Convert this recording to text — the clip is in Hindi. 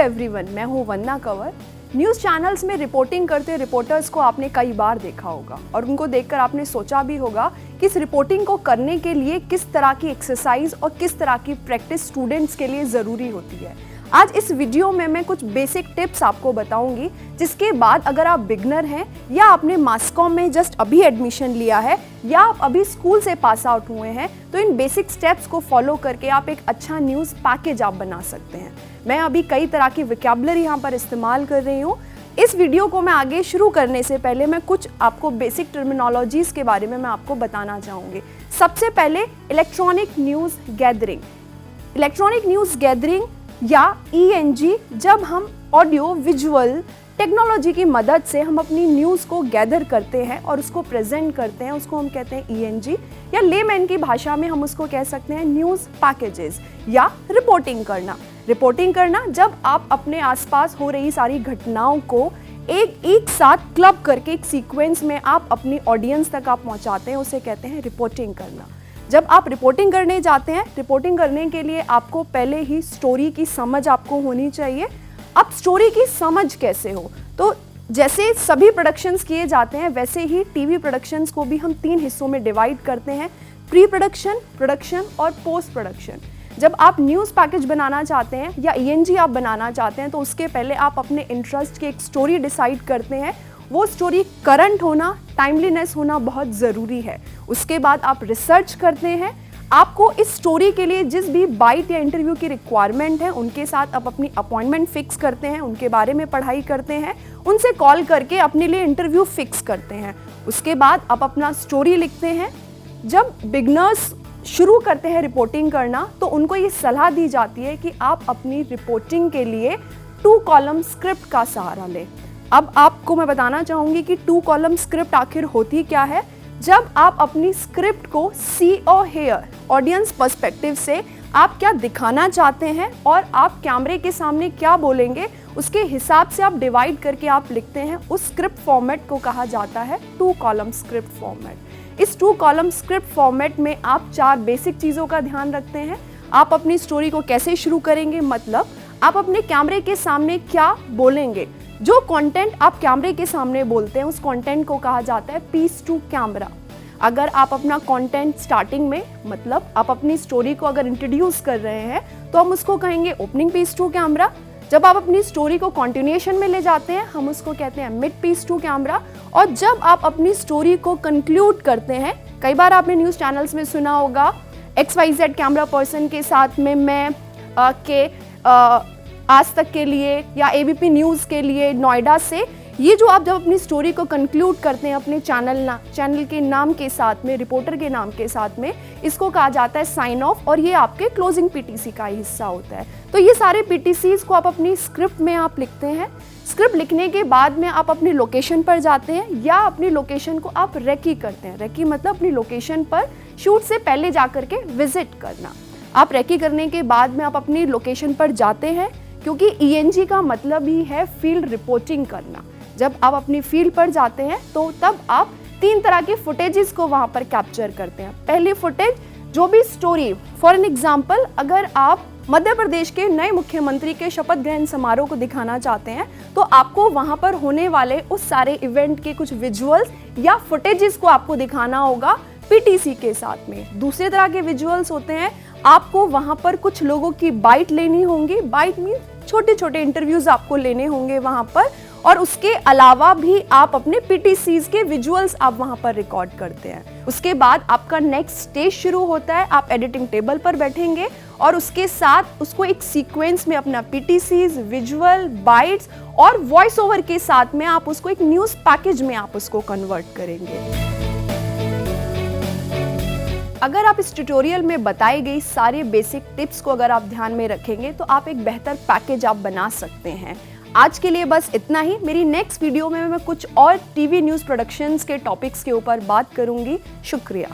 एवरीवन, मैं हूँ वंदना कंवर। न्यूज़ चैनल्स में रिपोर्टिंग करते रिपोर्टर्स को आपने कई बार देखा होगा और उनको देखकर आपने सोचा भी होगा कि इस रिपोर्टिंग को करने के लिए किस तरह की एक्सरसाइज और किस तरह की प्रैक्टिस स्टूडेंट्स के लिए ज़रूरी होती है। आज इस वीडियो में मैं कुछ बेसिक टिप्स आपको बताऊंगी, जिसके बाद अगर आप बिगनर हैं या आपने मास कॉम में जस्ट अभी एडमिशन लिया है या आप अभी स्कूल से पास आउट हुए हैं, तो इन बेसिक स्टेप्स को फॉलो करके आप एक अच्छा न्यूज़ पैकेज आप बना सकते हैं। मैं अभी कई तरह की वोकैबुलरी यहाँ पर इस्तेमाल कर रही हूँ। इस वीडियो को मैं आगे शुरू करने से पहले मैं कुछ आपको बेसिक टर्मिनोलॉजीज़ के बारे में मैं आपको बताना चाहूँगी। सबसे पहले electronic news gathering. Electronic news gathering या ENG, जब हम ऑडियो विजुअल टेक्नोलॉजी की मदद से हम अपनी न्यूज़ को गैदर करते हैं और उसको प्रेजेंट करते हैं, उसको हम कहते हैं ENG, या लेमैन की भाषा में हम उसको कह सकते हैं न्यूज़ पैकेजेस या रिपोर्टिंग करना। रिपोर्टिंग करना जब आप अपने आसपास हो रही सारी घटनाओं को एक साथ क्लब करके एक सीक्वेंस में आप अपनी ऑडियंस तक आप पहुंचाते हैं, उसे कहते हैं रिपोर्टिंग करना। जब आप रिपोर्टिंग करने जाते हैं, रिपोर्टिंग करने के लिए आपको पहले ही स्टोरी की समझ आपको होनी चाहिए। अब स्टोरी की समझ कैसे हो, तो जैसे सभी प्रोडक्शंस किए जाते हैं वैसे ही टीवी प्रोडक्शंस को भी हम 3 हिस्सों में डिवाइड करते हैं: प्री प्रोडक्शन, प्रोडक्शन और पोस्ट प्रोडक्शन। जब आप न्यूज़ पैकेज बनाना चाहते हैं या ENG आप बनाना चाहते हैं, तो उसके पहले आप अपने इंटरेस्ट की एक स्टोरी डिसाइड करते हैं। वो स्टोरी करंट होना, टाइमलीनेस होना बहुत ज़रूरी है। उसके बाद आप रिसर्च करते हैं। आपको इस स्टोरी के लिए जिस भी बाइट या इंटरव्यू की रिक्वायरमेंट है, उनके साथ आप अपनी अपॉइंटमेंट फिक्स करते हैं, उनके बारे में पढ़ाई करते हैं, उनसे कॉल करके अपने लिए इंटरव्यू फिक्स करते हैं। उसके बाद आप अपना स्टोरी लिखते हैं। जब बिगनर्स शुरू करते हैं रिपोर्टिंग करना, तो उनको ये सलाह दी जाती है कि आप अपनी रिपोर्टिंग के लिए 2 कॉलम स्क्रिप्ट का सहारा लें। अब आपको मैं बताना चाहूँगी कि 2 कॉलम स्क्रिप्ट आखिर होती क्या है। जब आप अपनी स्क्रिप्ट को सी और हेयर ऑडियंस पर्सपेक्टिव से आप क्या दिखाना चाहते हैं और आप कैमरे के सामने क्या बोलेंगे, उसके हिसाब से आप डिवाइड करके आप लिखते हैं। उस स्क्रिप्ट फॉर्मेट को कहा जाता है 2 कॉलम स्क्रिप्ट फॉर्मेट। इस 2 कॉलम स्क्रिप्ट फॉर्मेट में आप 4 बेसिक चीज़ों का ध्यान रखते हैं। आप अपनी स्टोरी को कैसे शुरू करेंगे, मतलब आप अपने कैमरे के सामने क्या बोलेंगे। जो कंटेंट आप कैमरे के सामने बोलते हैं, उस कंटेंट को कहा जाता है पीस टू कैमरा। अगर आप अपना कंटेंट स्टार्टिंग में, मतलब आप अपनी स्टोरी को अगर इंट्रोड्यूस कर रहे हैं, तो हम उसको कहेंगे ओपनिंग पीस टू कैमरा। जब आप अपनी स्टोरी को कंटिन्यूएशन में ले जाते हैं, हम उसको कहते हैं मिड पीस टू कैमरा। और जब आप अपनी स्टोरी को कंक्लूड करते हैं, कई बार आपने न्यूज़ चैनल्स में सुना होगा XYZ कैमरा पर्सन के साथ में मैं आज तक के लिए या ABP न्यूज़ के लिए नोएडा से, ये जो आप जब अपनी स्टोरी को कंक्लूड करते हैं अपने चैनल के नाम के साथ में, रिपोर्टर के नाम के साथ में, इसको कहा जाता है साइन ऑफ, और ये आपके क्लोजिंग PTC का ही हिस्सा होता है। तो ये सारे PTCs को आप अपनी स्क्रिप्ट में आप लिखते हैं। स्क्रिप्ट लिखने के बाद में आप अपनी लोकेशन पर जाते हैं या अपनी लोकेशन को आप रेकी करते हैं। रेकी मतलब अपनी लोकेशन पर शूट से पहले जा कर के विजिट करना। आप रेकी करने के बाद में आप अपनी लोकेशन पर जाते हैं, क्योंकि ENG का मतलब ही है फील्ड रिपोर्टिंग करना। जब आप अपनी फील्ड पर जाते हैं, तो तब आप 3 तरह के फुटेजेस को वहाँ पर कैप्चर करते हैं। पहली फुटेज, जो भी स्टोरी, फॉर एन एग्जाम्पल, अगर आप मध्य प्रदेश के नए मुख्यमंत्री के शपथ ग्रहण समारोह को दिखाना चाहते हैं, तो आपको वहाँ पर होने वाले उस सारे इवेंट के कुछ विजुअल्स या फुटेजेस को आपको दिखाना होगा PTC के साथ में। दूसरे तरह के विजुअल्स होते हैं, आपको वहाँ पर कुछ लोगों की बाइट लेनी होंगी। बाइट मीन्स छोटे छोटे इंटरव्यूज आपको लेने होंगे वहाँ पर, और उसके अलावा भी आप अपने PTCs के विजुअल्स आप वहाँ पर रिकॉर्ड करते हैं। उसके बाद आपका नेक्स्ट स्टेज शुरू होता है। आप एडिटिंग टेबल पर बैठेंगे और उसके साथ उसको एक सीक्वेंस में अपना PTCs, विजुअल, बाइट्स और वॉइस ओवर के साथ में आप उसको एक न्यूज़ पैकेज में आप उसको कन्वर्ट करेंगे। अगर आप इस ट्यूटोरियल में बताई गई सारे बेसिक टिप्स को अगर आप ध्यान में रखेंगे, तो आप एक बेहतर पैकेज आप बना सकते हैं। आज के लिए बस इतना ही। मेरी नेक्स्ट वीडियो में मैं कुछ और टीवी न्यूज़ प्रोडक्शंस के टॉपिक्स के ऊपर बात करूंगी। शुक्रिया।